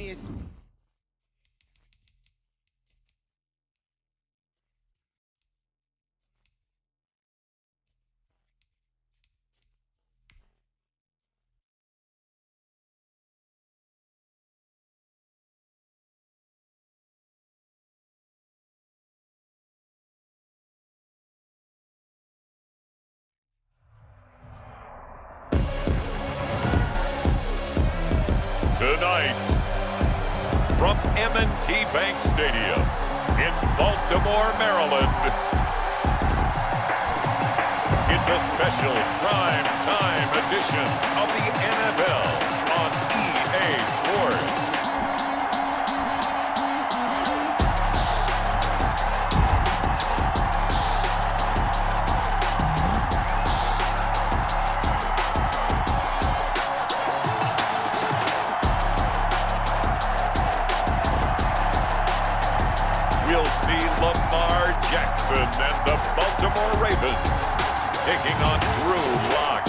genius. Tonight, from M&T Bank Stadium in Baltimore, Maryland, it's a special prime time edition of the NFL on EA Sports. We'll see Lamar Jackson and the Baltimore Ravens taking on Drew Lock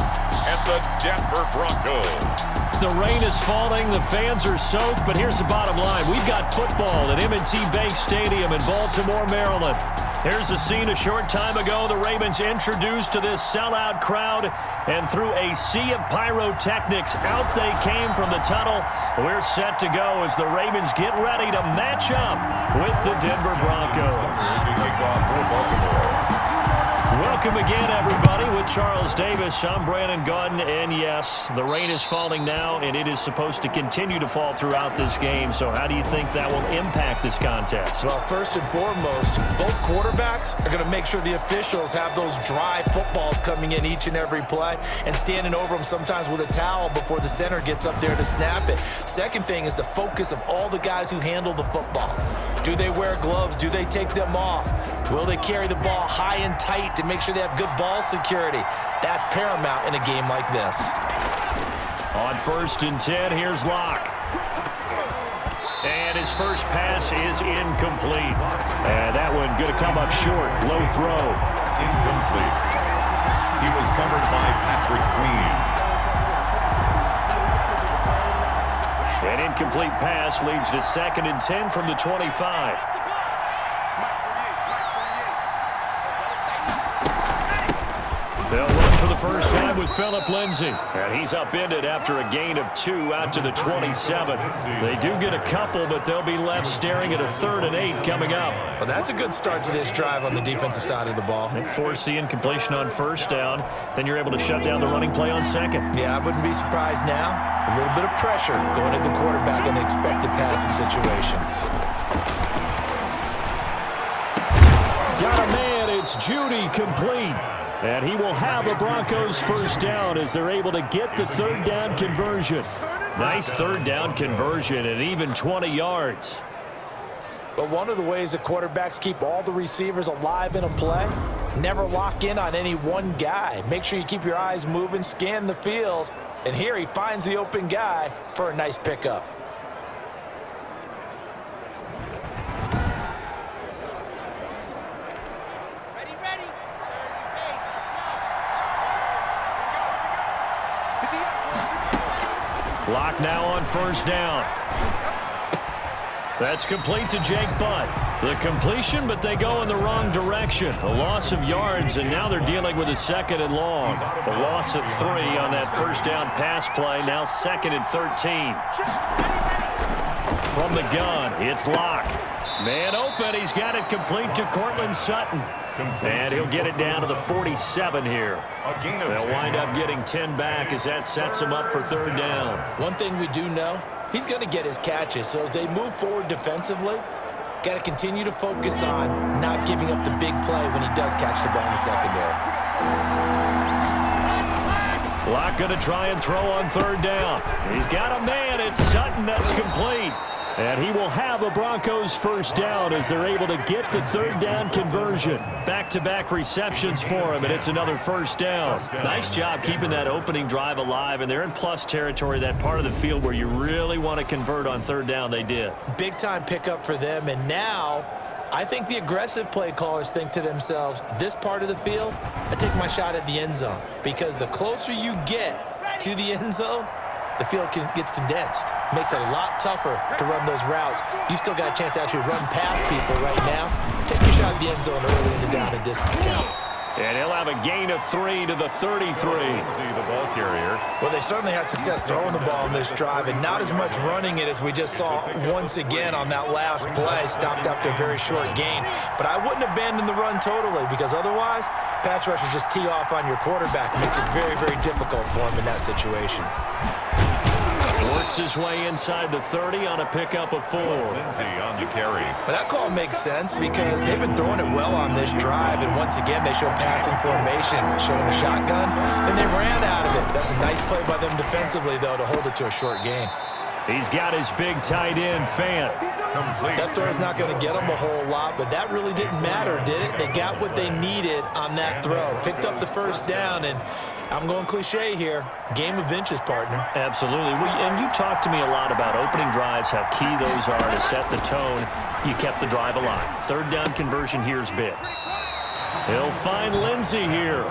and the Denver Broncos. The rain is falling, the fans are soaked, but here's the bottom line. We've got football at M&T Bank Stadium in Baltimore, Maryland. Here's a scene a short time ago. The Ravens introduced to this sellout crowd, and through a sea of pyrotechnics, out they came from the tunnel. We're set to go as the Ravens get ready to match up with the Denver Broncos. Welcome again, everybody, with Charles Davis. I'm Brandon Gaudin, and yes, the rain is falling now, and it is supposed to continue to fall throughout this game. So how do you think that will impact this contest? Well, first and foremost, both quarterbacks are going to make sure the officials have those dry footballs coming in each and every play and standing over them sometimes with a towel before the center gets up there to snap it. Second thing is the focus of all the guys who handle the football. Do they wear gloves? Do they take them off? Will they carry the ball high and tight to make sure they have good ball security? That's paramount in a game like this. On 1st and 10, here's Locke. And his first pass is incomplete. And that one going to come up short. Low throw. Incomplete. He was covered by Patrick Queen. An incomplete pass leads to 2nd and 10 from the 25. They'll run for the first time with Phillip Lindsay. And he's upended after a gain of 2 out to the 27. They do get a couple, but they'll be left staring at a 3rd and 8 coming up. Well, that's a good start to this drive on the defensive side of the ball. And force the incompletion on 1st down. Then you're able to shut down the running play on 2nd. Yeah, I wouldn't be surprised now. A little bit of pressure going at the quarterback in an expected passing situation. Got a man. It's Judy, complete. And he will have the Broncos first down as they're able to get the 3rd down conversion. Nice 3rd down conversion and even 20 yards. But one of the ways that quarterbacks keep all the receivers alive in a play, never lock in on any one guy. Make sure you keep your eyes moving, scan the field. And here he finds the open guy for a nice pickup. Lock now on 1st down. That's complete to Jake Butt. The completion, but they go in the wrong direction. A loss of yards, and now they're dealing with a 2nd and long. The loss of 3 on that 1st down pass play, now 2nd and 13. From the gun, it's Lock. Man open, he's got it complete to Cortland Sutton. And he'll get it down to the 47 here. They'll wind up getting 10 back as that sets him up for 3rd down. One thing we do know, he's going to get his catches. So as they move forward defensively, got to continue to focus on not giving up the big play when he does catch the ball in the secondary. Lock going to try and throw on 3rd down. He's got a man. It's Sutton. That's complete. And he will have the Broncos first down as they're able to get the 3rd down conversion. Back-to-back receptions for him, and it's another first down. Nice job keeping that opening drive alive, and they're in plus territory, that part of the field where you really want to convert on 3rd down. They did. Big-time pickup for them, and now I think the aggressive play callers think to themselves, this part of the field, I take my shot at the end zone, because the closer you get to the end zone, the field gets condensed. makes it a lot tougher to run those routes. You still got a chance to actually run past people right now. Take your shot at the end zone early in the down and distance count. And he'll have a gain of 3 to the 33. See the ball carrier. Well, they certainly had success throwing the ball in this drive, and not as much running it as we just saw once again on that last play. Stopped after a very short gain. But I wouldn't abandon the run totally, because otherwise, pass rushers just tee off on your quarterback. It makes it very, very difficult for him in that situation. Works his way inside the 30 on a pickup of 4. Lindsey on the carry. But that call makes sense because they've been throwing it well on this drive, and once again, they show passing formation, showing a shotgun, then they ran out of it. That's a nice play by them defensively, though, to hold it to a short gain. He's got his big tight end, Fant. Complete. That throw is not going to get them a whole lot, but that really didn't matter, did it? They got what they needed on that throw. Picked up the first down, and I'm going cliche here. Game of inches, partner. Absolutely. And you talked to me a lot about opening drives, how key those are to set the tone. You kept the drive alive. Third down conversion here is big. He'll find Lindsey here.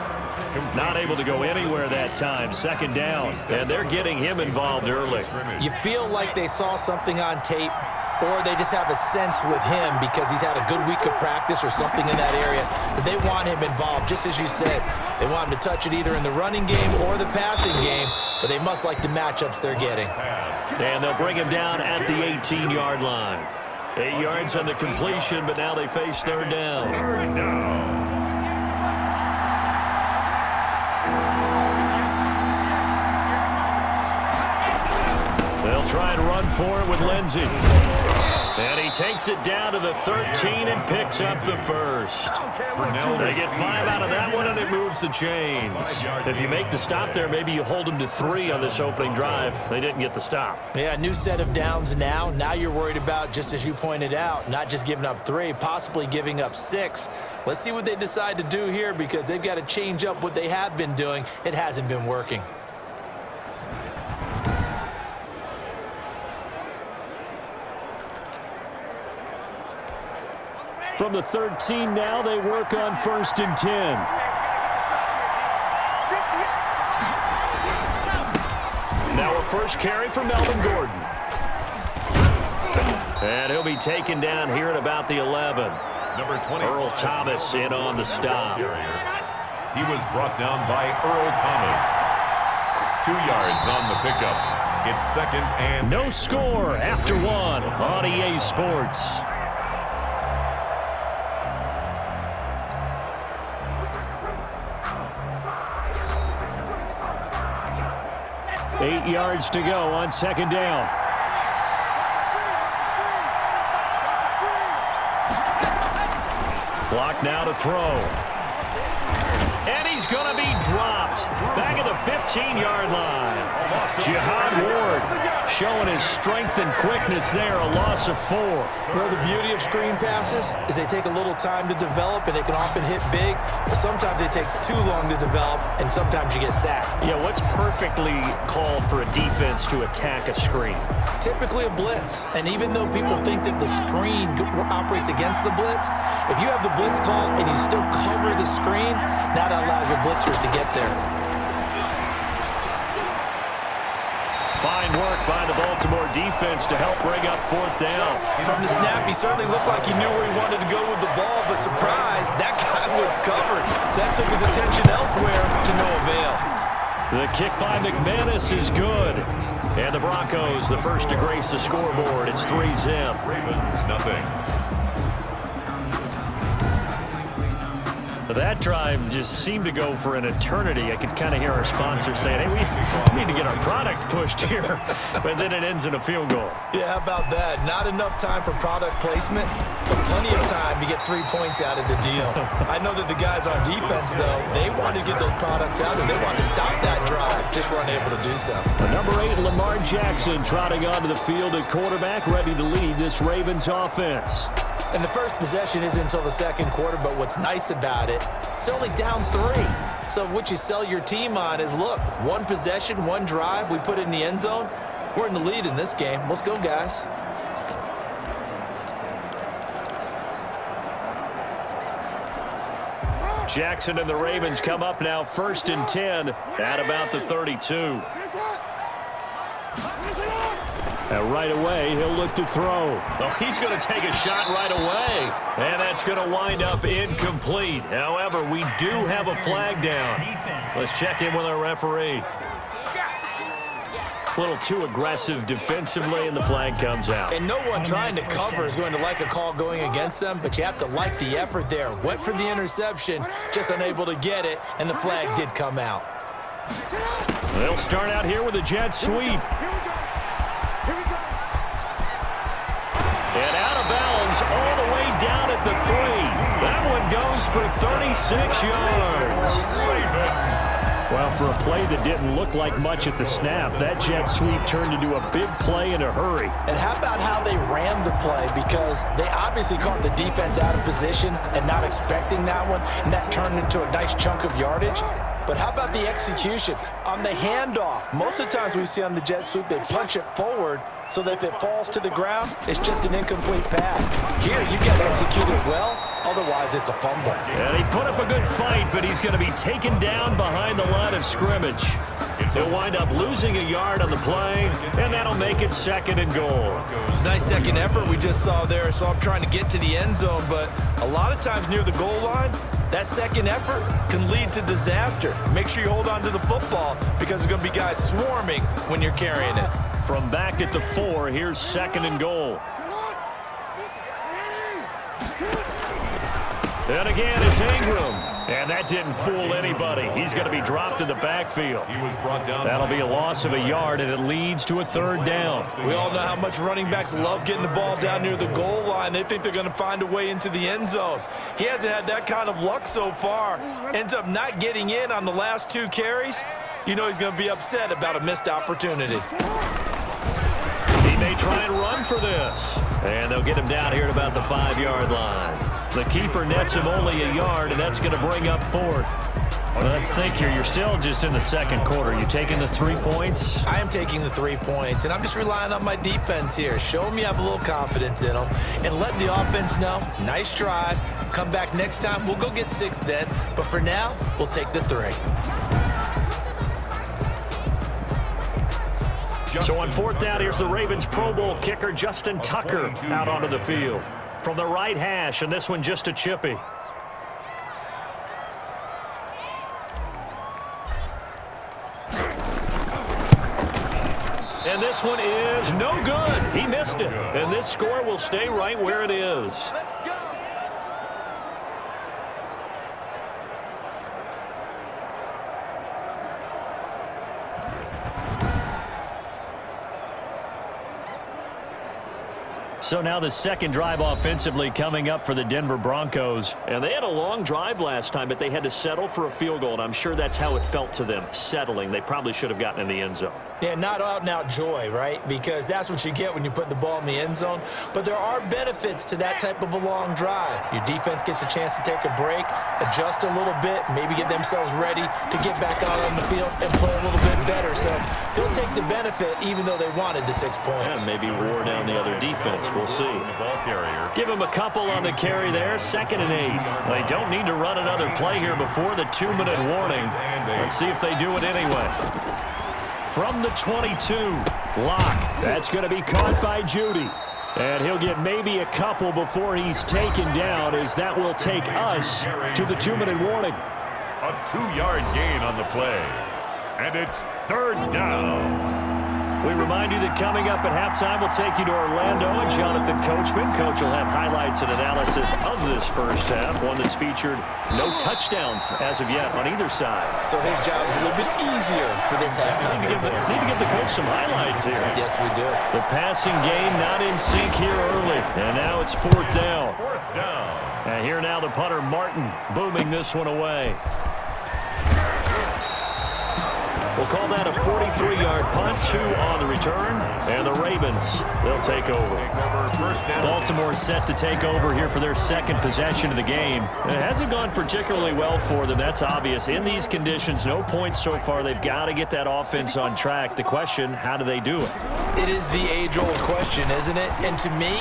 Not able to go anywhere that time. Second down. And they're getting him involved early. You feel like they saw something on tape, or they just have a sense with him because he's had a good week of practice or something in that area that they want him involved. Just as you said, they want him to touch it either in the running game or the passing game, but they must like the matchups they're getting. And they'll bring him down at the 18-yard line. 8 yards on the completion, but now they face third down. Third down. They'll try and run for it with Lindsey. And he takes it down to the 13 and picks up the first. They get 5 out of that one, and it moves the chains. If you make the stop there, maybe you hold them to 3 on this opening drive. They didn't get the stop. Yeah, new set of downs now. Now you're worried about, just as you pointed out, not just giving up 3, possibly giving up 6. Let's see what they decide to do here because they've got to change up what they have been doing. It hasn't been working. From the 13 now, they work on 1st and 10. Now a first carry for Melvin Gordon. And he'll be taken down here at about the 11. Number 20. Earl Thomas in on the stop. He was brought down by Earl Thomas. 2 yards on the pickup. It's second and... No score after 1 on EA Sports. Eight yards to go on second down. Block now to throw. And he's going to be dropped. Back at the 15-yard line. Jihad Ward showing his strength and quickness there. A loss of 4. Well, the beauty of screen passes is they take a little time to develop, and they can often hit big, but sometimes they take too long to develop, and sometimes you get sacked. Yeah, what's perfectly called for a defense to attack a screen? Typically a blitz, and even though people think that the screen operates against the blitz, if you have the blitz called and you still cover the screen, now that allows your blitzers to get there. Fine work by the Baltimore defense to help bring up 4th down. From the snap, he certainly looked like he knew where he wanted to go with the ball, but surprise, that guy was covered. So that took his attention elsewhere to no avail. The kick by McManus is good. And the Broncos, the first to grace the scoreboard. It's 3-0. Ravens, nothing. That drive just seemed to go for an eternity. I could kind of hear our sponsors saying, hey, we need to get our product pushed here. But then it ends in a field goal. Yeah, how about that? Not enough time for product placement, but plenty of time to get 3 points out of the deal. I know that the guys on defense, though, they wanted to get those products out there. They wanted to stop that drive, just weren't able to do so. Number 8, Lamar Jackson, trotting onto the field at quarterback, ready to lead this Ravens offense. And the first possession isn't until the second quarter, but what's nice about it, it's only down 3. So what you sell your team on is, look, 1 possession, 1 drive, we put it in the end zone. We're in the lead in this game. Let's go, guys. Jackson and the Ravens come up now 1st and 10 at about the 32. And right away, he'll look to throw. Oh, he's going to take a shot right away. And that's going to wind up incomplete. However, we do have a flag down. Let's check in with our referee. A little too aggressive defensively, and the flag comes out. And no one trying to cover is going to like a call going against them, but you have to like the effort there. Went for the interception, just unable to get it, and the flag did come out. They'll start out here with a jet sweep. And out of bounds all the way down at the 3. That one goes for 36 yards. Well, for a play that didn't look like much at the snap, that jet sweep turned into a big play in a hurry. And how about how they ran the play? Because they obviously caught the defense out of position and not expecting that one, and that turned into a nice chunk of yardage. But how about the execution? On the handoff, most of the times we see on the jet sweep, they punch it forward so that if it falls to the ground, it's just an incomplete pass. Here, you get executed well, otherwise it's a fumble. And he put up a good fight, but he's going to be taken down behind the line of scrimmage. He'll wind up losing a yard on the play, and that'll make it 2nd and goal. It's a nice second effort we just saw there, so I'm trying to get to the end zone, but a lot of times near the goal line, that second effort can lead to disaster. Make sure you hold on to the football because there's going to be guys swarming when you're carrying it. From back at the 4, here's 2nd and goal. And again, it's Ingram. And that didn't fool anybody. He's going to be dropped in the backfield. That'll be a loss of a yard, and it leads to a 3rd down. We all know how much running backs love getting the ball down near the goal line. They think they're going to find a way into the end zone. He hasn't had that kind of luck so far. Ends up not getting in on the last 2 carries. You know he's going to be upset about a missed opportunity. He may try and run for this. And they'll get him down here at about the 5-yard line. The keeper nets him only a yard, and that's going to bring up 4th. Well, let's think here. You're still just in the 2nd quarter. You taking the 3 points? I am taking the 3 points, and I'm just relying on my defense here. Show them you have a little confidence in them, and let the offense know, nice drive. Come back next time. We'll go get 6 then. But for now, we'll take the 3. So on 4th down, here's the Ravens Pro Bowl kicker Justin Tucker out onto the field. From the right hash, and this one just a chippy. And this one is no good. He missed it. And this score will stay right where it is. So now the 2nd drive offensively coming up for the Denver Broncos. And they had a long drive last time, but they had to settle for a field goal, and I'm sure that's how it felt to them, settling. They probably should have gotten in the end zone. Yeah, not out-and-out joy, right? Because that's what you get when you put the ball in the end zone. But there are benefits to that type of a long drive. Your defense gets a chance to take a break, adjust a little bit, maybe get themselves ready to get back out on the field and play a little bit better. So they'll take the benefit even though they wanted the 6 points. Yeah, maybe wore down the other defense. We'll see. Give him a couple on the carry there. 2nd and 8. They don't need to run another play here before the 2-minute warning. Let's see if they do it anyway. From the 22, Locke. That's going to be caught by Judy. And he'll get maybe a couple before he's taken down, as that will take us to the 2-minute warning. A 2-yard gain on the play. And it's 3rd down. We remind you that coming up at halftime, we'll take you to Orlando and Jonathan Coachman. Coach will have highlights and analysis of this first half, one that's featured no touchdowns as of yet on either side. So his job is a little bit easier for this halftime. Need to give the coach some highlights here. Yes, we do. The passing game not in sync here early, and now it's 4th down. And here now the punter, Martin, booming this one away. We'll call that a 43-yard punt, 2 on the return, and the Ravens, they'll take over. Baltimore set to take over here for their 2nd possession of the game. It hasn't gone particularly well for them, that's obvious. In these conditions, no points so far. They've got to get that offense on track. The question, how do they do it? It is the age-old question, isn't it? And to me,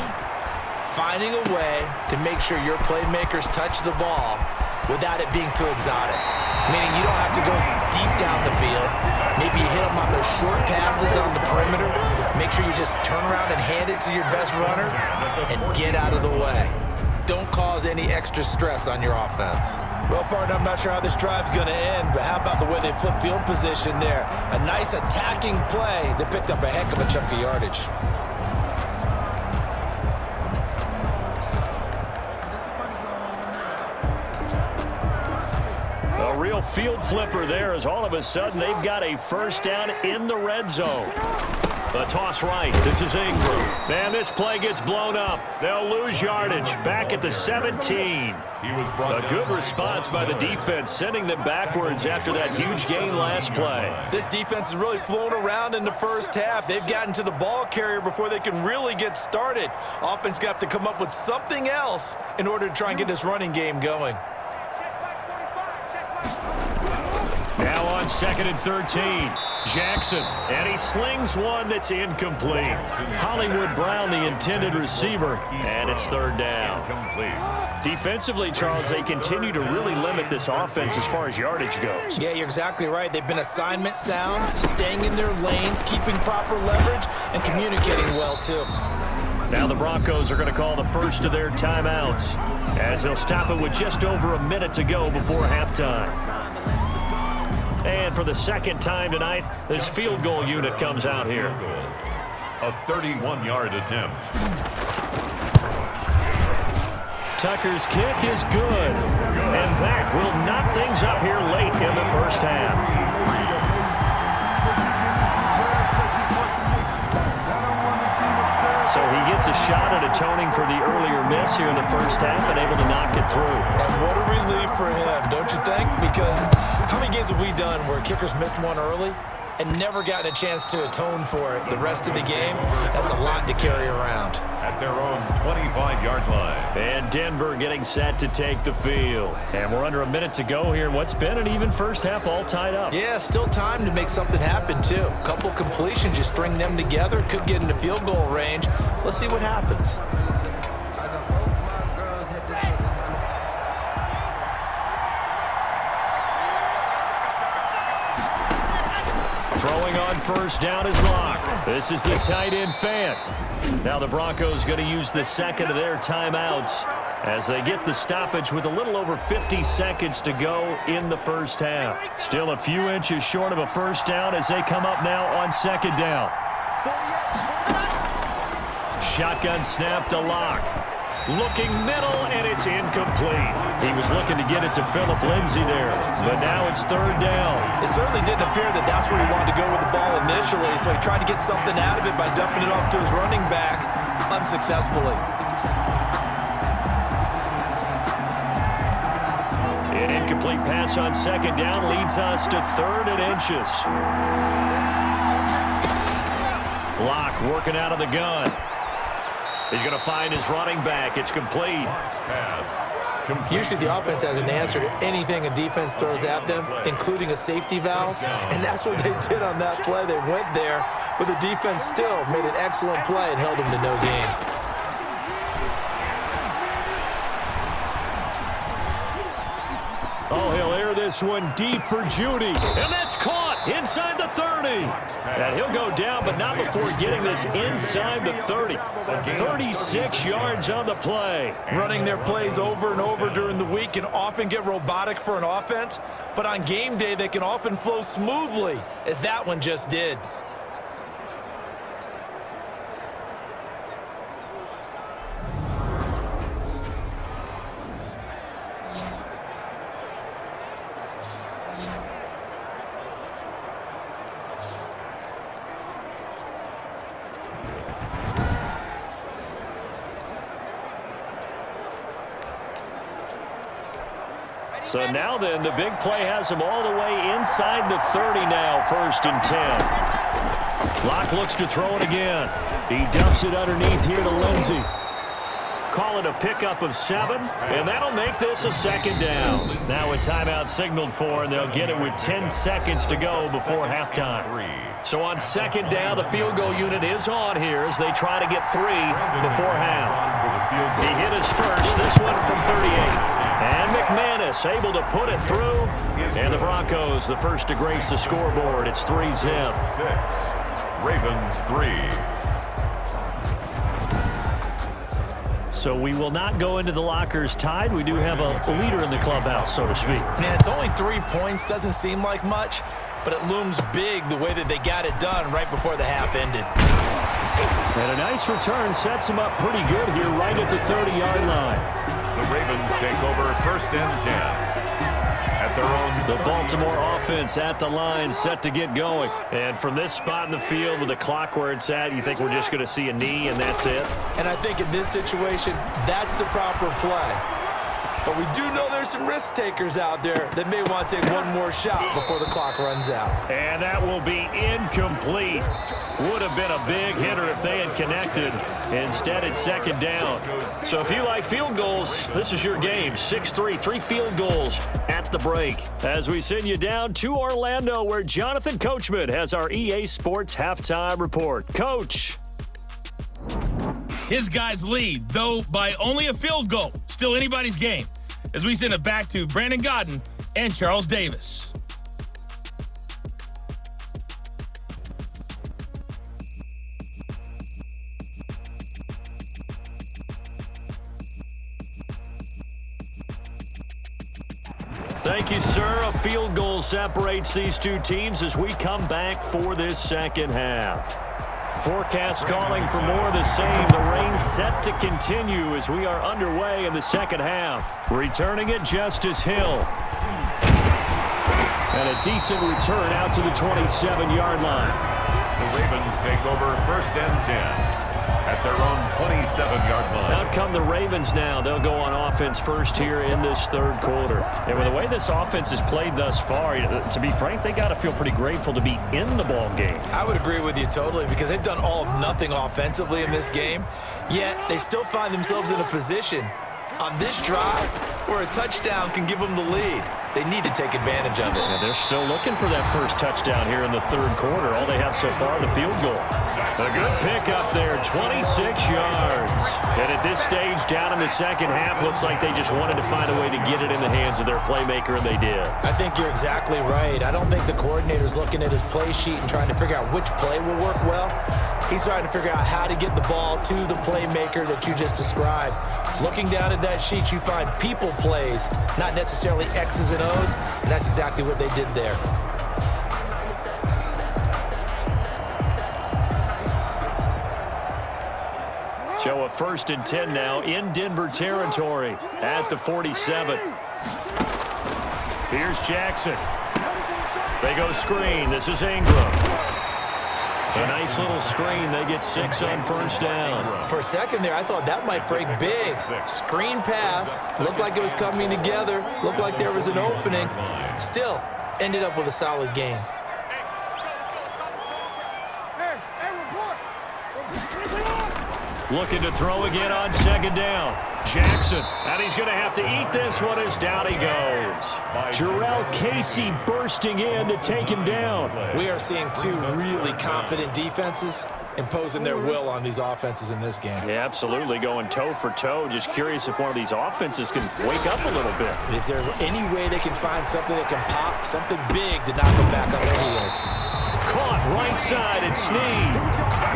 finding a way to make sure your playmakers touch the ball without it being too exotic. Meaning you don't have to go deep down the field. Maybe you hit them on their short passes on the perimeter. Make sure you just turn around and hand it to your best runner and get out of the way. Don't cause any extra stress on your offense. Well, partner, I'm not sure how this drive's going to end, but how about the way they flip field position there? A nice attacking play that picked up a heck of a chunk of yardage. A real field flipper there as all of a sudden they've got a first down in the red zone. The toss right. This is Ingram. Man, this play gets blown up. They'll lose yardage. Back at the 17. A good response by the defense, sending them backwards after that huge gain last play. This defense has really flown around in the first half. They've gotten to the ball carrier before they can really get started. Offense got to come up with something else in order to try and get this running game going. Now on 2nd and 13. Jackson, and he slings one that's incomplete. Hollywood Brown, the intended receiver, and it's 3rd down. Defensively, Charles, they continue to really limit this offense as far as yardage goes. Yeah, you're exactly right. They've been assignment sound, staying in their lanes, keeping proper leverage, and communicating well, too. Now the Broncos are going to call the first of their timeouts as they'll stop it with just over a minute to go before halftime. And for the second time tonight, this field goal unit comes out here. A 31-yard attempt. Tucker's kick is good. And that will knock things up here late in the first half. So he gets a shot at atoning for the earlier miss here in the first half and able to knock it through. And what a relief for him, don't you think? Because how many games have we done where kickers missed one early and never gotten a chance to atone for it the rest of the game? That's a lot to carry around. At their own 25-yard line. And Denver getting set to take the field. And we're under a minute to go here in what's been an even first half all tied up. Yeah, still time to make something happen, too. A couple completions, you string them together, could get into field goal range. Let's see what happens. Throwing on first down is Locke. This is the tight end Fant. Now the Broncos going to use the second of their timeouts as they get the stoppage with a little over 50 seconds to go in the first half. Still a few inches short of a first down as they come up now on 2nd down. Shotgun snap to Locke. Looking middle, and it's incomplete. He was looking to get it to Phillip Lindsay there, but now it's 3rd down. It certainly didn't appear that that's where he wanted to go with the ball initially, so he tried to get something out of it by dumping it off to his running back unsuccessfully. An incomplete pass on 2nd down leads us to 3rd and inches. Locke working out of the gun. He's going to find his running back. It's complete. Usually the offense has an answer to anything a defense throws at them, including a safety valve, and that's what they did on that play. They went there, but the defense still made an excellent play and held them to no gain. Oh, he'll air this one deep for Judy, and that's caught inside the 30. And he'll go down, but not before getting this inside the 30. 36 yards on the play. Running their plays over and over during the week can often get robotic for an offense, but on game day they can often flow smoothly, as that one just did. So now then, the big play has him all the way inside the 30 now, 1st and 10. Locke looks to throw it again. He dumps it underneath here to Lindsay. Call it a pickup of 7, and that'll make this a 2nd down. Now a timeout signaled for, and they'll get it with 10 seconds to go before halftime. So on 2nd down, the field goal unit is on here as they try to get 3 before half. He hit his first, this one from 38. And McManus able to put it through. And the Broncos, the first to grace the scoreboard. It's 3-zip. 6. Ravens 3. So we will not go into the lockers tied. We do have a leader in the clubhouse, so to speak. Man, it's only 3 points. Doesn't seem like much, but it looms big the way that they got it done right before the half ended. And a nice return sets them up pretty good here right at the 30-yard line. The Ravens take over 1st and 10. At their own. The Baltimore offense at the line, set to get going. And from this spot in the field with the clock where it's at, you think we're just going to see a knee and that's it? And I think in this situation, that's the proper play. But we do know there's some risk takers out there that may want to take one more shot before the clock runs out. And that will be incomplete. Would have been a big hitter if they had connected. Instead, it's 2nd down. So if you like field goals, this is your game. 6-3, 3 field goals at the break. As we send you down to Orlando, where Jonathan Coachman has our EA Sports halftime report. Coach. His guys lead, though by only a field goal. Still anybody's game. As we send it back to Brandon Godden and Charles Davis. Thank you, sir. A field goal separates these two teams as we come back for this second half. Forecast calling for more of the same. The rain set to continue as we are underway in the second half. Returning it, Justice Hill. And a decent return out to the 27-yard line. The Ravens take over 1st and 10. At their own 27-yard line. Out come the Ravens now. They'll go on offense first here in this 3rd quarter. And with the way this offense has played thus far, to be frank, they got to feel pretty grateful to be in the ball game. I would agree with you totally because they've done all of nothing offensively in this game, yet they still find themselves in a position on this drive where a touchdown can give them the lead. They need to take advantage of it. Yeah, they're still looking for that first touchdown here in the 3rd quarter. All they have so far, the field goal. A good pickup there, 26 yards. And at this stage, down in the second half, looks like they just wanted to find a way to get it in the hands of their playmaker, and they did. I think you're exactly right. I don't think the coordinator's looking at his play sheet and trying to figure out which play will work well. He's trying to figure out how to get the ball to the playmaker that you just described. Looking down at that sheet, you find people plays, not necessarily X's and O's, and that's exactly what they did there. So a 1st and 10 now in Denver territory at the 47. Here's Jackson. They go screen. This is Ingram. A nice little screen. They get 6 on 1st down. For a second there, I thought that might break big. Screen pass. Looked like it was coming together. Looked like there was an opening. Still, ended up with a solid game. Looking to throw again on 2nd down. Jackson, and he's going to have to eat this one as down he goes. Jarrell Casey bursting in to take him down. We are seeing 2 really confident defenses imposing their will on these offenses in this game. Yeah, absolutely, going toe for toe. Just curious if one of these offenses can wake up a little bit. Is there any way they can find something that can pop, something big to knock them back on their heels? Caught right side and Snead.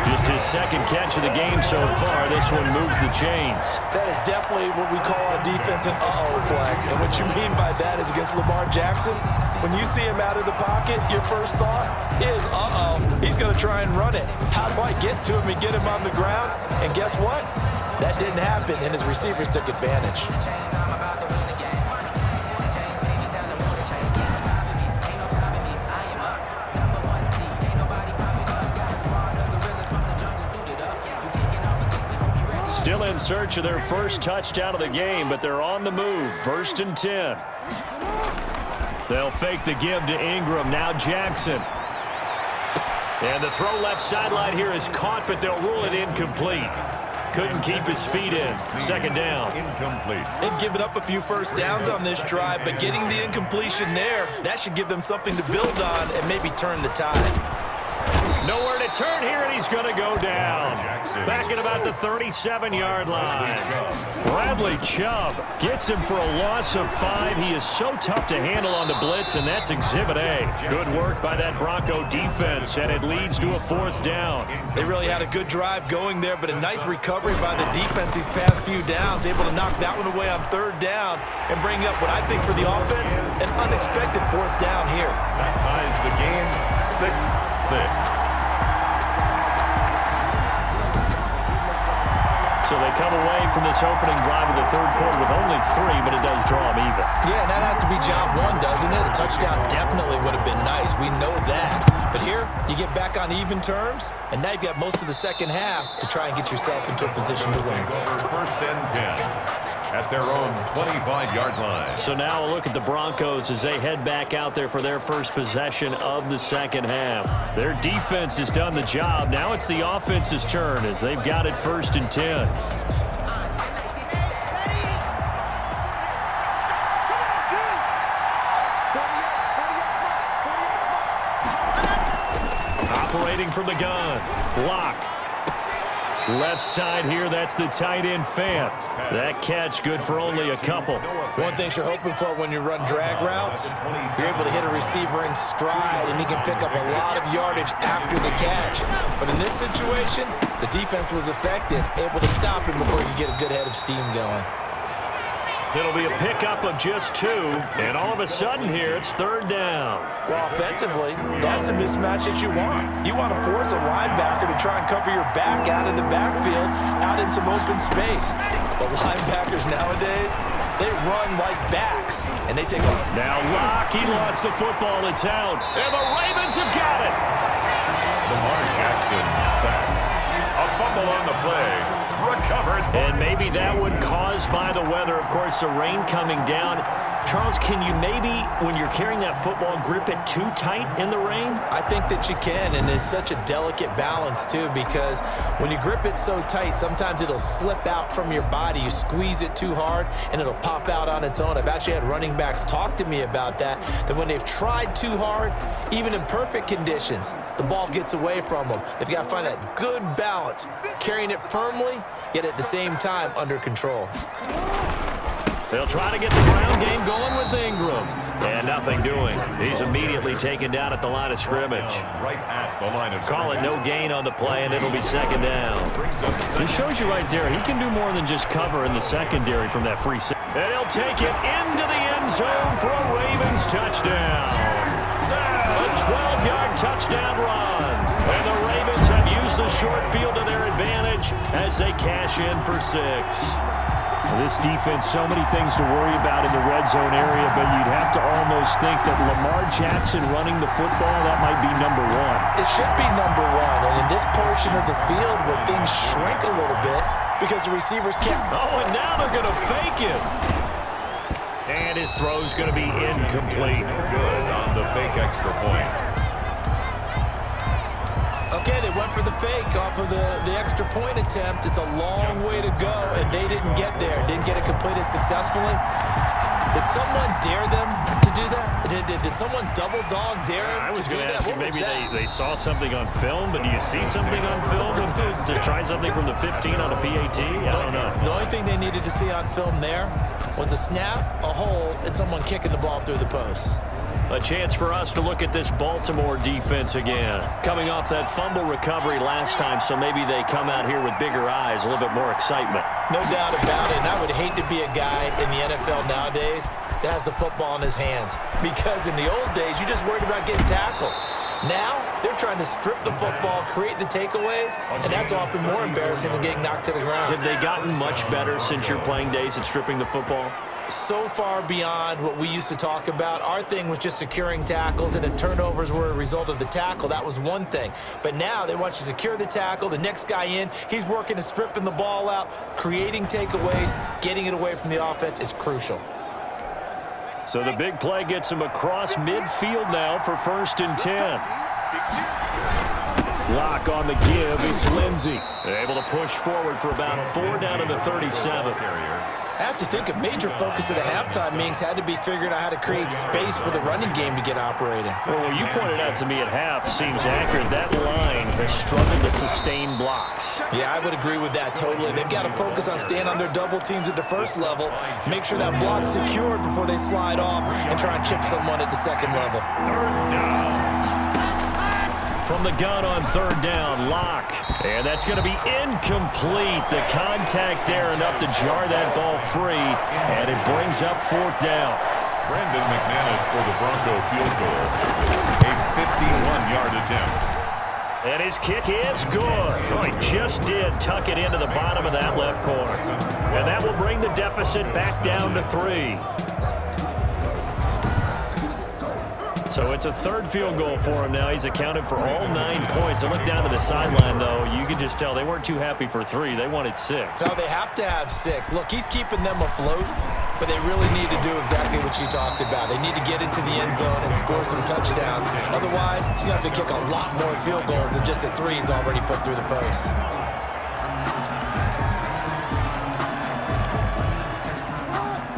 Just his 2nd catch of the game so far. This one moves the chains. That is definitely what we call a defense and uh-oh play. And what you mean by that is against Lamar Jackson, when you see him out of the pocket, your first thought is, uh-oh, he's going to try and run it. How do I get to him and get him on the ground? And guess what? That didn't happen, and his receivers took advantage. Still in search of their first touchdown of the game, but they're on the move. 1st and 10. They'll fake the give to Ingram. Now Jackson. And the throw left sideline here is caught, but they'll rule it incomplete. Couldn't keep his feet in. 2nd down. Incomplete. They've given up a few first downs on this drive, but getting the incompletion there, that should give them something to build on and maybe turn the tide. Nowhere to turn here, and he's going to go down. Back at about the 37-yard line. Bradley Chubb gets him for a loss of 5. He is so tough to handle on the blitz, and that's Exhibit A. Good work by that Bronco defense, and it leads to a 4th down. They really had a good drive going there, but a nice recovery by the defense these past few downs, able to knock that one away on 3rd down and bring up what I think for the offense, an unexpected 4th down here. That ties the game 6-6. So they come away from this opening drive of the 3rd quarter with only 3, but it does draw them even. Yeah, and that has to be job 1, doesn't it? A touchdown definitely would have been nice. We know that. But here, you get back on even terms, and now you've got most of the second half to try and get yourself into a position to win. First and 10 at their own 25-yard line. So now a look at the Broncos as they head back out there for their first possession of the second half. Their defense has done the job. Now it's the offense's turn as they've got it 1st and 10. Operating from the gun. Block. Left side here, that's the tight end Fant. That catch good for only a couple. One thing you're hoping for when you run drag routes, you're able to hit a receiver in stride, and he can pick up a lot of yardage after the catch. But in this situation, the defense was effective, able to stop him before you get a good head of steam going. It'll be a pickup of just 2, and all of a sudden here, it's 3rd down. Well, offensively, that's the mismatch that you want. You want to force a linebacker to try and cover your back out of the backfield, out in some open space. But linebackers nowadays, they run like backs, and they take off. Now Locke, he lost the football. It's out, and the Ravens have got it. Lamar Jackson sacked. A fumble on the play. Recovered. And maybe that one caused by the weather. Of course, the rain coming down. Charles, can you maybe, when you're carrying that football, grip it too tight in the rain? I think that you can, and it's such a delicate balance, too, because when you grip it so tight, sometimes it'll slip out from your body. You squeeze it too hard, and it'll pop out on its own. I've actually had running backs talk to me about that when they've tried too hard, even in perfect conditions, the ball gets away from them. They've got to find that good balance, carrying it firmly, yet at the same time under control. They'll try to get the ground game going with Ingram. And nothing doing. He's immediately taken down at the line of scrimmage. Right at the line of Call it no gain on the play, and it'll be 2nd down. He shows you right there, he can do more than just cover in the secondary from that free safety. And he'll take it into the end zone for a Ravens touchdown. A 12-yard touchdown run. And the Ravens have used the short field to their advantage as they cash in for 6. This defense, so many things to worry about in the red zone area, but you'd have to almost think that Lamar Jackson running the football, that might be number 1. It should be number 1, and in this portion of the field where things shrink a little bit because the receivers can't. Oh, and now they're going to fake it. And his throw's going to be incomplete. Good on the fake extra point. Okay, they went for the fake off of the extra point attempt. It's a long way to go, and they didn't get there. Didn't get it completed successfully. Did someone dare them to do that? Did someone double dog dare him to do that? What was that? Maybe they saw something on film, but do you see something on film to try something from the 15 on a PAT? I don't know. The only thing they needed to see on film there was a snap, a hold, and someone kicking the ball through the post. A chance for us to look at this Baltimore defense again. Coming off that fumble recovery last time, so maybe they come out here with bigger eyes, a little bit more excitement. No doubt about it, and I would hate to be a guy in the NFL nowadays that has the football in his hands. Because in the old days, you just worried about getting tackled. Now, they're trying to strip the football, create the takeaways, and that's often more embarrassing than getting knocked to the ground. Have they gotten much better since your playing days at stripping the football? So far beyond what we used to talk about. Our thing was just securing tackles, and if turnovers were a result of the tackle, that was one thing. But now they want you to secure the tackle, the next guy in, he's working to stripping the ball out, creating takeaways, getting it away from the offense is crucial. So the big play gets him across midfield now for 1st and 10. Lock on the give, it's Lindsey. Able to push forward for about 4 down to the 37. I have to think a major focus of the halftime meetings had to be figuring out how to create space for the running game to get operating. Well, what you pointed out to me at half seems accurate. That line has struggled to sustain blocks. Yeah, I would agree with that totally. They've got to focus on staying on their double teams at the first level, make sure that block's secured before they slide off and try and chip someone at the second level. From the gun on third down, Locke. And that's going to be incomplete. The contact there enough to jar that ball free, and it brings up fourth down. Brandon McManus for the Bronco field goal. A 51-yard attempt. And his kick is good. Oh, he just did tuck it into the bottom of that left corner. And that will bring the deficit back down to 3. So it's a third field goal for him now. He's accounted for all 9 points. I look down to the sideline, though. You can just tell they weren't too happy for 3. They wanted 6. No, they have to have 6. Look, he's keeping them afloat, but they really need to do exactly what you talked about. They need to get into the end zone and score some touchdowns. Otherwise, he's going to have to kick a lot more field goals than just the 3 he's already put through the posts.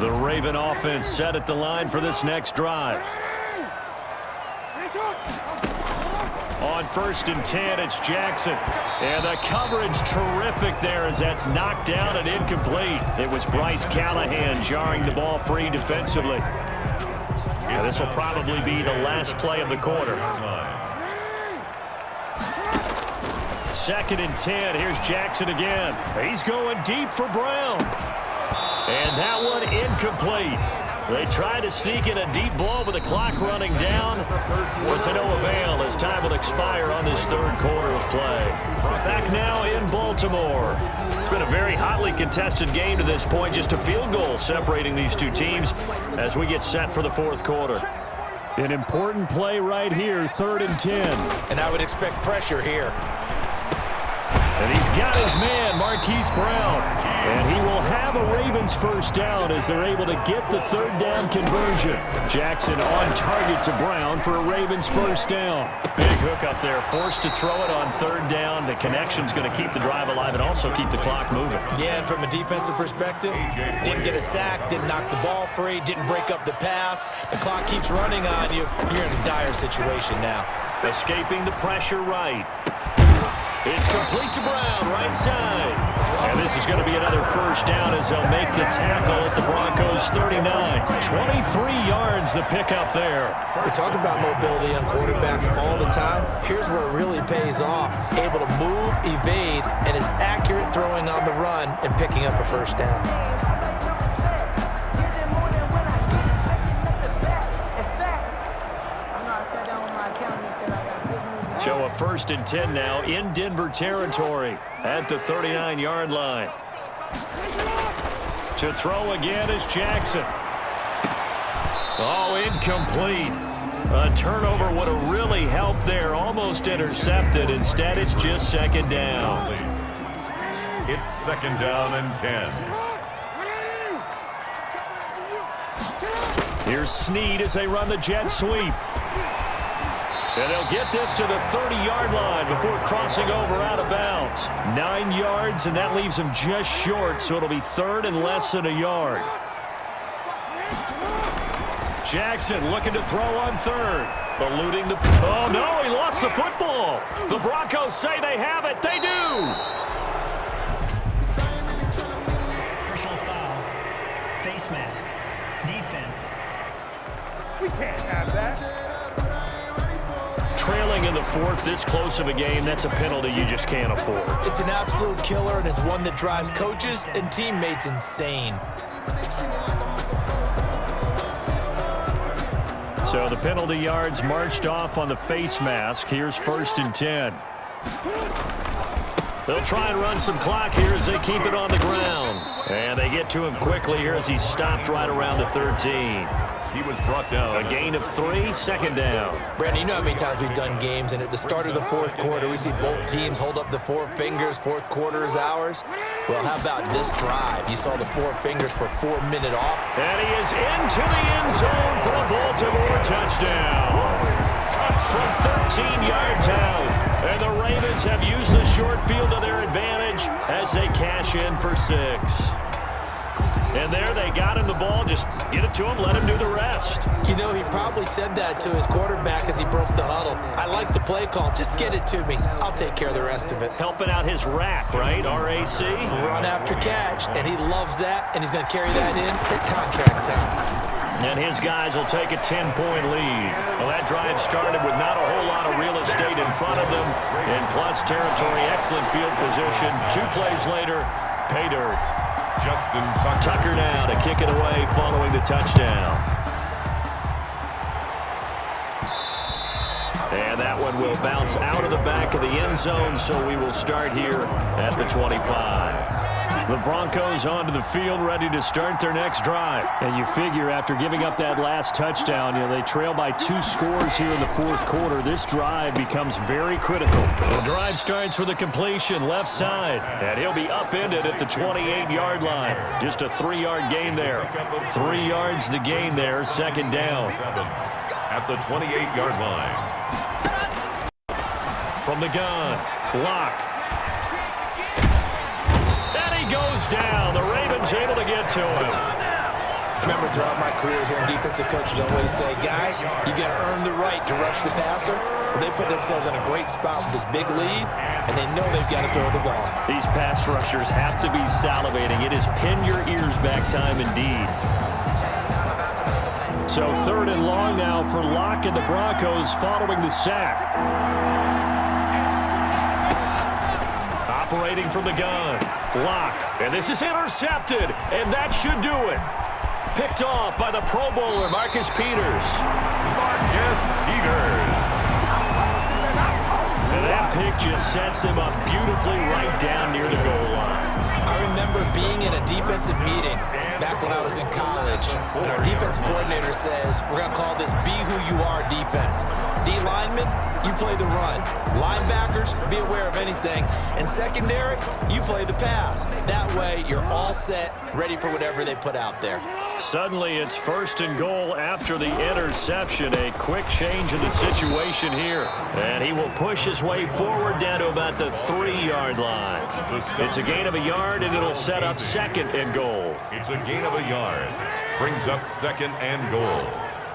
The Raven offense set at the line for this next drive. On 1st and 10, it's Jackson. And the coverage terrific there as that's knocked down and incomplete. It was Bryce Callahan jarring the ball free defensively. Yeah, this will probably be the last play of the quarter. 2nd and 10, here's Jackson again. He's going deep for Brown. And that one incomplete. They try to sneak in a deep ball with the clock running down, but to no avail as time will expire on this third quarter of play. Back now in Baltimore. It's been a very hotly contested game to this point, just a field goal separating these two teams as we get set for the fourth quarter. An important play right here, 3rd and 10. And I would expect pressure here. And he's got his man, Marquise Brown. And he will have a Ravens first down as they're able to get the third down conversion. Jackson on target to Brown for a Ravens first down. Big hook up there, forced to throw it on third down. The connection's going to keep the drive alive and also keep the clock moving. Yeah, and from a defensive perspective, didn't get a sack, didn't knock the ball free, didn't break up the pass. The clock keeps running on you. You're in a dire situation now. Escaping the pressure right. It's complete to Brown, right side. And this is going to be another first down as they'll make the tackle at the Broncos' 39. 23 yards the pickup there. We talk about mobility on quarterbacks all the time. Here's where it really pays off. Able to move, evade, and is accurate throwing on the run and picking up a first down. So a 1st and 10 now in Denver territory at the 39-yard line. To throw again is Jackson. Oh, incomplete. A turnover would have really helped there. Almost intercepted. Instead, it's just 2nd down. It's 2nd down and 10. Here's Snead as they run the jet sweep. And they'll get this to the 30-yard line before crossing over out of bounds. 9 yards, and that leaves them just short, so it'll be 3rd and less than a yard. Jackson looking to throw on 3rd. Eluding the... Oh, no, he lost the football. The Broncos say they have it. They do. Personal foul. Face mask. Defense. We can't have that. Trailing in the 4th, this close of a game, that's a penalty you just can't afford. It's an absolute killer, and it's one that drives coaches and teammates insane. So the penalty yards marched off on the face mask. Here's 1st and 10. They'll try and run some clock here as they keep it on the ground. And they get to him quickly here as he's stopped right around the 13. He was brought down. A gain of 3, 2nd down. Brandon, you know how many times we've done games, and at the start of the fourth quarter, we see both teams hold up the 4 fingers, fourth quarter is ours. Well, how about this drive? You saw the 4 fingers for 4-minute off. And he is into the end zone for a Baltimore touchdown. From 13 yards out. And the Ravens have used the short field to their advantage as they cash in for 6. And there they got him the ball. Just get it to him, let him do the rest. You know, he probably said that to his quarterback as he broke the huddle. I like the play call. Just get it to me. I'll take care of the rest of it. Helping out his rack, right? R-A-C? Run after catch, and he loves that, and he's going to carry that in at contract time. And his guys will take a 10-point lead. Well, that drive started with not a whole lot of real estate in front of them. In plus territory, excellent field position. 2 plays later, pay dirt. Justin Tucker now to kick it away following the touchdown. And that one will bounce out of the back of the end zone, so we will start here at the 25. The Broncos onto the field, ready to start their next drive. And you figure after giving up that last touchdown, they trail by 2 scores here in the fourth quarter. This drive becomes very critical. The drive starts with a completion left side, and he'll be upended at the 28-yard line. Just a 3-yard gain there. 3 yards the gain there, second down. At the 28-yard line. From the gun, Locke. Goes down. The Ravens able to get to him. Remember, throughout my career here, defensive coaches always say, guys, you got to earn the right to rush the passer. Well, they put themselves in a great spot with this big lead, and they know they've got to throw the ball. These pass rushers have to be salivating. It is pin your ears back time indeed. So 3rd and long now for Locke and the Broncos following the sack. Operating from the gun. Locke, and this is intercepted, and that should do it. Picked off by the Pro Bowler, Marcus Peters. And that pick just sets him up beautifully right down near the goal line. I remember being in a defensive meeting back when I was in college, and our defensive coordinator says, we're going to call this Be Who You Are defense. D linemen, you play the run. Linebackers, be aware of anything. And secondary, you play the pass. That way, you're all set, ready for whatever they put out there. Suddenly, it's 1st and goal after the interception. A quick change in the situation here. And he will push his way forward down to about the 3-yard line. It's a gain of a yard, and it'll set up 2nd and goal. It's a gain of a yard. Brings up 2nd and goal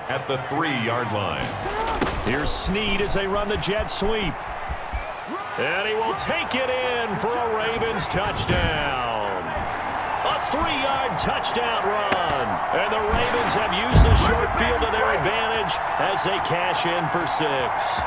at the 3-yard line. Here's Snead as they run the jet sweep. And he will take it in for a Ravens touchdown. A 3-yard touchdown run. And the Ravens have used the short field to their advantage as they cash in for 6.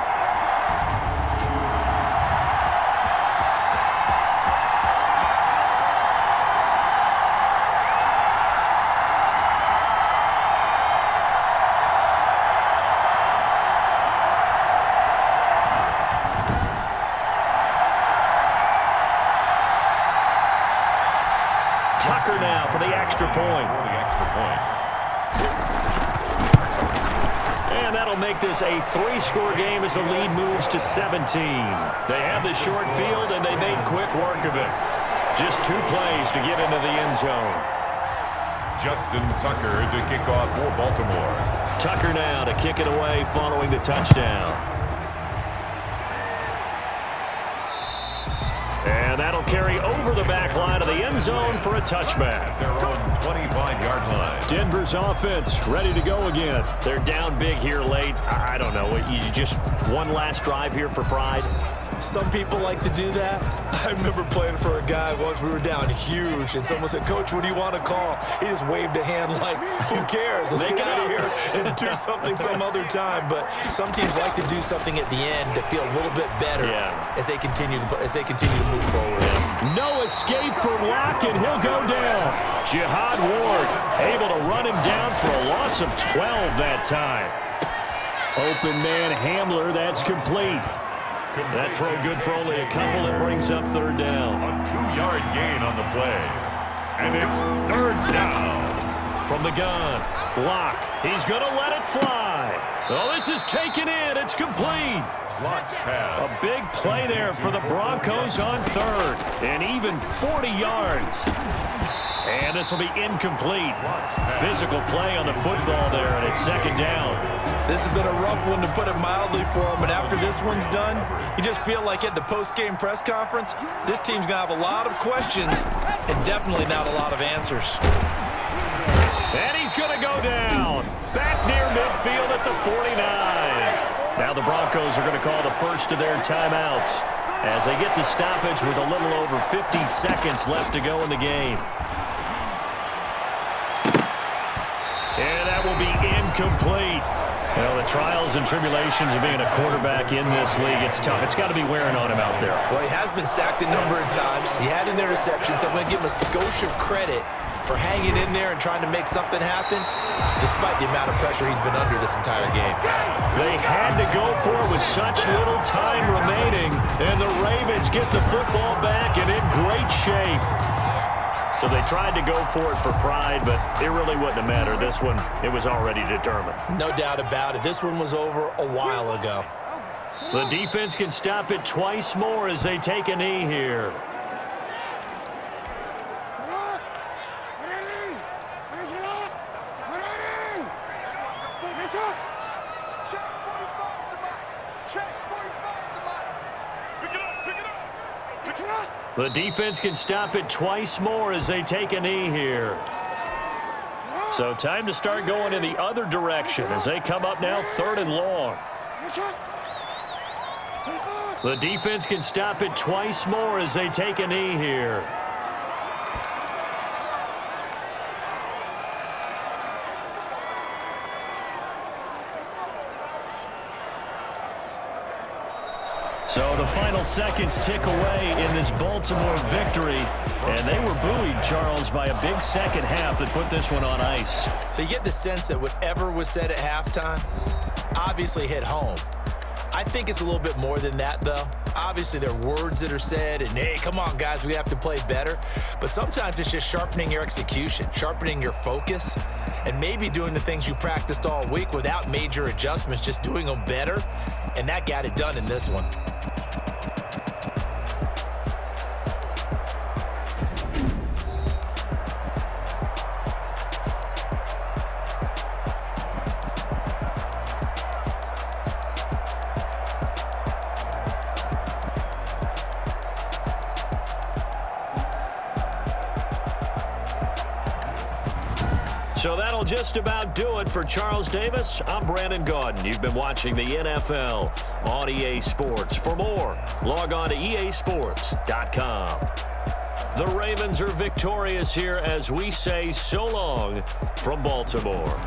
Tucker now for the extra point. And that'll make this a 3-score game as the lead moves to 17. They had the short field, and they made quick work of it. Just 2 plays to get into the end zone. Justin Tucker to kick off for Baltimore. Tucker now to kick it away following the touchdown. And that'll carry over the back line of the end zone for a touchback. Their own 25-yard line. Denver's offense ready to go again. They're down big here late. I don't know. You just one last drive here for pride? Some people like to do that. I remember playing for a guy once. We were down huge, and someone said, Coach, what do you want to call? He just waved a hand like, who cares? Let's get out of here and do something some other time. But some teams like to do something at the end to feel a little bit better as they continue to move forward. No escape from Locke, and he'll go down. Jihad Ward able to run him down for a loss of 12 that time. Open man Hamler, that's complete. That throw good for only a couple. It brings up 3rd down. A 2-yard gain on the play. And it's 3rd down. From the gun, Locke. He's going to let it fly. Oh, this is taken in. It's complete. Locke's pass. A big play there for the Broncos on 3rd. And even 40 yards. And this will be incomplete. Physical play on the football there, and it's 2nd down. This has been a rough one, to put it mildly, for him. And after this one's done, you just feel like at the post-game press conference, this team's going to have a lot of questions and definitely not a lot of answers. And he's going to go down. Back near midfield at the 49. Now the Broncos are going to call the first of their timeouts as they get the stoppage with a little over 50 seconds left to go in the game. And that will be incomplete. You know, the trials and tribulations of being a quarterback in this league, it's tough. It's got to be wearing on him out there. Well, he has been sacked a number of times. He had an interception, so I'm going to give him a skosh of credit for hanging in there and trying to make something happen, despite the amount of pressure he's been under this entire game. They had to go for it with such little time remaining, and the Ravens get the football back and in great shape. So they tried to go for it for pride, but it really wouldn't have mattered. This one, it was already determined. No doubt about it. This one was over a while ago. The defense can stop it twice more as they take a knee here. The defense can stop it twice more as they take a knee here. So time to start going in the other direction as they come up now 3rd and long. The defense can stop it twice more as they take a knee here. So the final seconds tick away in this Baltimore victory. And they were buoyed, Charles, by a big second half that put this one on ice. So you get the sense that whatever was said at halftime obviously hit home. I think it's a little bit more than that, though. Obviously, there are words that are said, and, hey, come on, guys, we have to play better. But sometimes it's just sharpening your execution, sharpening your focus, and maybe doing the things you practiced all week without major adjustments, just doing them better. And that got it done in this one. So that'll just about do it for Charles Davis. I'm Brandon Gaudin. You've been watching the NFL on EA Sports. For more, log on to easports.com. The Ravens are victorious here as we say so long from Baltimore.